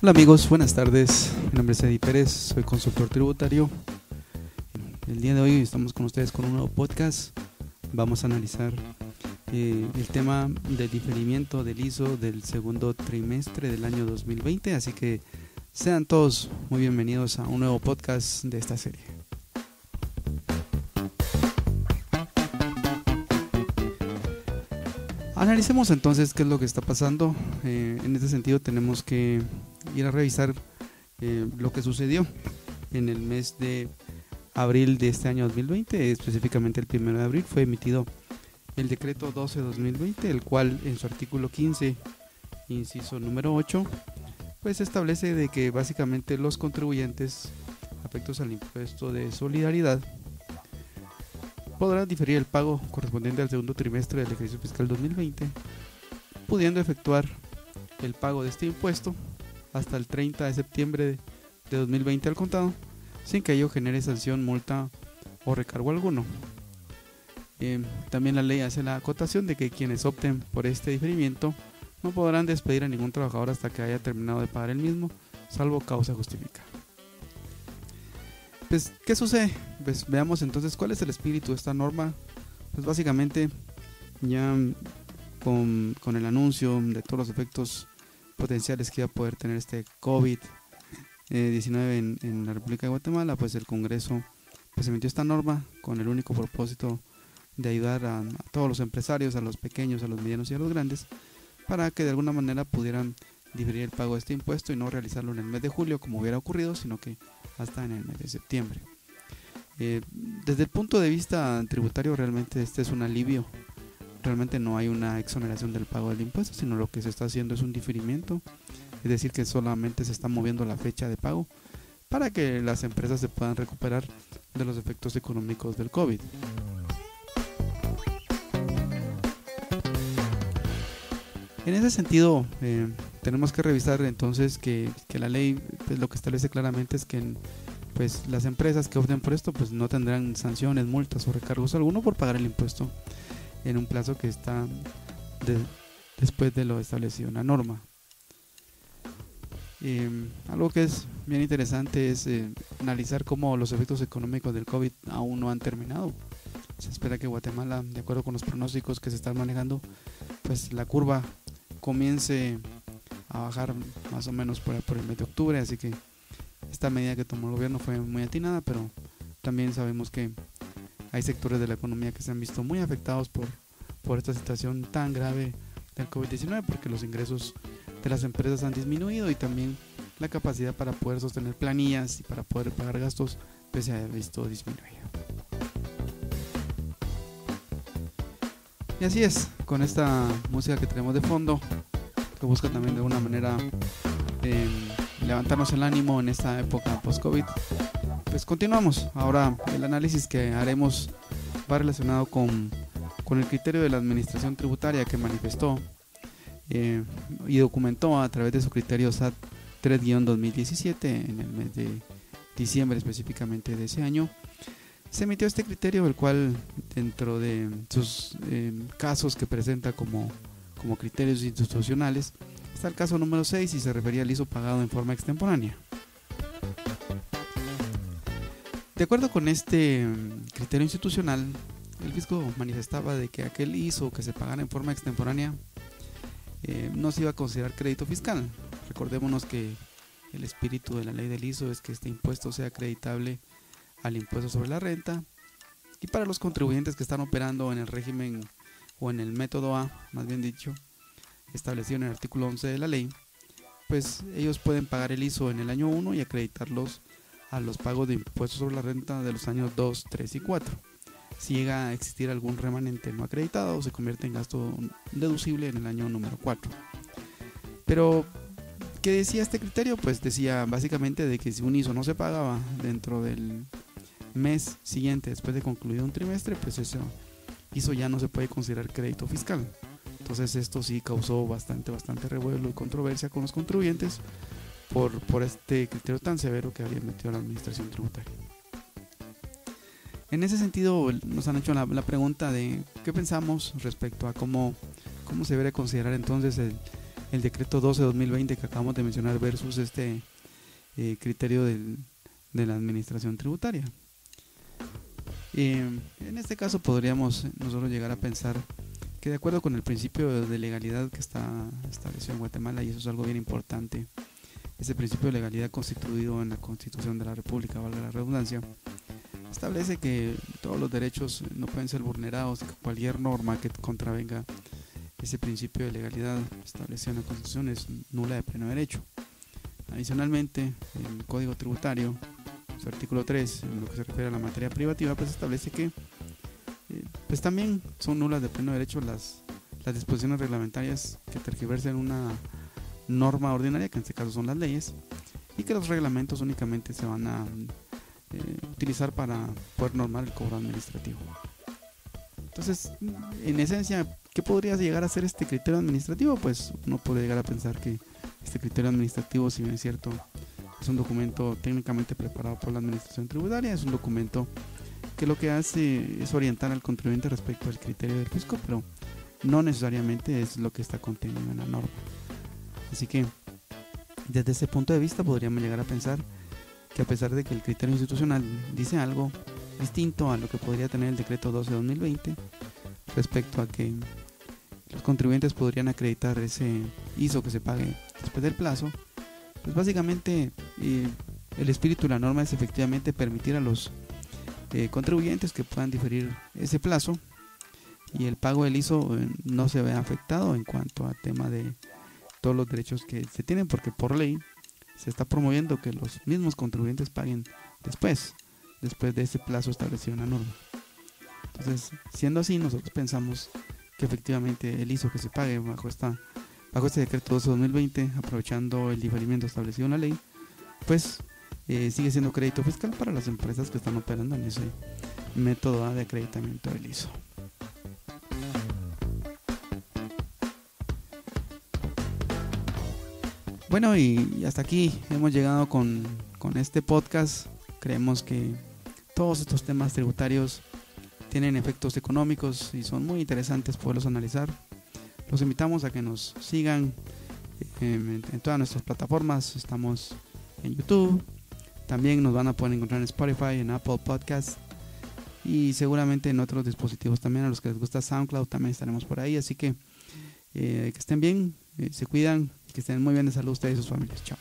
Hola amigos, buenas tardes. Mi nombre es Eddie Pérez, soy consultor tributario. El día de hoy estamos con ustedes con un nuevo podcast. Vamos a analizar el tema del diferimiento del ISO del segundo trimestre del año 2020. Así que sean todos muy bienvenidos a un nuevo podcast de esta serie. Analicemos entonces qué es lo que está pasando. En este sentido tenemos que ir a revisar lo que sucedió en el mes de abril de este año 2020, específicamente el 1 de abril fue emitido el decreto 12/2020, el cual en su artículo 15, inciso número 8, pues establece de que básicamente los contribuyentes afectos al impuesto de solidaridad podrán diferir el pago correspondiente al segundo trimestre del ejercicio fiscal 2020, pudiendo efectuar el pago de este impuesto hasta el 30 de septiembre de 2020 al contado, sin que ello genere sanción, multa o recargo alguno. También la ley hace la acotación de que quienes opten por este diferimiento no podrán despedir a ningún trabajador hasta que haya terminado de pagar el mismo, salvo causa justificada. Pues, ¿qué sucede? Pues veamos entonces cuál es el espíritu de esta norma. Pues básicamente ya con el anuncio de todos los efectos potenciales que iba a poder tener este COVID-19 en la República de Guatemala, pues el Congreso pues emitió esta norma con el único propósito de ayudar a todos los empresarios, a los pequeños, a los medianos y a los grandes, para que de alguna manera pudieran diferir el pago de este impuesto y no realizarlo en el mes de julio como hubiera ocurrido, sino que hasta en el mes de septiembre. Desde el punto de vista tributario, realmente este es un alivio. Realmente no hay una exoneración del pago del impuesto, sino lo que se está haciendo es un diferimiento, es decir que solamente se está moviendo la fecha de pago para que las empresas se puedan recuperar de los efectos económicos del COVID. En ese sentido, tenemos que revisar entonces que la ley pues, lo que establece claramente es que pues, las empresas que opten por esto pues, no tendrán sanciones, multas o recargos alguno por pagar el impuesto en un plazo que está después de lo establecido en la norma. Algo que es bien interesante es analizar cómo los efectos económicos del COVID aún no han terminado. Se espera que Guatemala, de acuerdo con los pronósticos que se están manejando, pues la curva comience a bajar más o menos por el mes de octubre, así que esta medida que tomó el gobierno fue muy atinada, pero también sabemos que hay sectores de la economía que se han visto muy afectados por esta situación tan grave del COVID-19, porque los ingresos de las empresas han disminuido y también la capacidad para poder sostener planillas y para poder pagar gastos pues se ha visto disminuida. Y así es, con esta música que tenemos de fondo, que busca también de alguna manera levantarnos el ánimo en esta época post-COVID, pues continuamos. Ahora el análisis que haremos va relacionado con el criterio de la administración tributaria que manifestó y documentó a través de su criterio SAT 3-2017 en el mes de diciembre específicamente de ese año. Se emitió este criterio, el cual dentro de sus casos que presenta como criterios institucionales está el caso número 6 y se refería al ISO pagado en forma extemporánea. De acuerdo con este criterio institucional, el fisco manifestaba de que aquel ISO que se pagara en forma extemporánea no se iba a considerar crédito fiscal. Recordémonos que el espíritu de la ley del ISO es que este impuesto sea acreditable al impuesto sobre la renta, y para los contribuyentes que están operando en el régimen o en el método A, más bien dicho, establecido en el artículo 11 de la ley, pues ellos pueden pagar el ISO en el año 1 y acreditarlos a los pagos de impuestos sobre la renta de los años 2, 3 y 4. Si llega a existir algún remanente no acreditado, se convierte en gasto deducible en el año número 4. Pero, ¿qué decía este criterio? Pues decía básicamente de que si un ISO no se pagaba dentro del mes siguiente después de concluido un trimestre, pues eso ISO ya no se puede considerar crédito fiscal. Entonces esto sí causó bastante revuelo y controversia con los contribuyentes por este criterio tan severo que había metido la administración tributaria. En ese sentido nos han hecho la pregunta de qué pensamos respecto a cómo se debe considerar entonces el decreto 12/2020 que acabamos de mencionar versus este criterio de la administración tributaria. En este caso podríamos nosotros llegar a pensar que de acuerdo con el principio de legalidad que está establecido en Guatemala, y eso es algo bien importante, ese principio de legalidad constituido en la Constitución de la República, valga la redundancia, establece que todos los derechos no pueden ser vulnerados y que cualquier norma que contravenga ese principio de legalidad establecido en la Constitución es nula de pleno derecho. Adicionalmente, el Código Tributario, su artículo 3, en lo que se refiere a la materia privativa, pues establece que pues también son nulas de pleno derecho las disposiciones reglamentarias que tergiversen una norma ordinaria, que en este caso son las leyes, y que los reglamentos únicamente se van a utilizar para poder normar el cobro administrativo. Entonces, en esencia, ¿qué podría llegar a ser este criterio administrativo? Pues uno puede llegar a pensar que este criterio administrativo, si bien es cierto, es un documento técnicamente preparado por la administración tributaria, es un documento que lo que hace es orientar al contribuyente respecto al criterio del fisco, pero no necesariamente es lo que está contenido en la norma. Así que desde ese punto de vista podríamos llegar a pensar que a pesar de que el criterio institucional dice algo distinto a lo que podría tener el decreto 12/2020 respecto a que los contribuyentes podrían acreditar ese ISO que se pague después del plazo, pues básicamente el espíritu de la norma es efectivamente permitir a los contribuyentes que puedan diferir ese plazo y el pago del ISO no se vea afectado en cuanto al tema de todos los derechos que se tienen, porque por ley se está promoviendo que los mismos contribuyentes paguen después de ese plazo establecido en la norma. Entonces, siendo así, nosotros pensamos que efectivamente el ISO que se pague bajo este decreto 12/2020, aprovechando el diferimiento establecido en la ley, pues sigue siendo crédito fiscal para las empresas que están operando en ese método de acreditamiento del ISO. Bueno, y hasta aquí hemos llegado con este podcast. Creemos que todos estos temas tributarios tienen efectos económicos y son muy interesantes poderlos analizar. Los invitamos a que nos sigan en todas nuestras plataformas. Estamos en YouTube, también nos van a poder encontrar en Spotify, en Apple Podcasts y seguramente en otros dispositivos también. A los que les gusta SoundCloud también estaremos por ahí. Así que estén bien, se cuidan, que estén muy bien de salud ustedes y sus familias. Chao.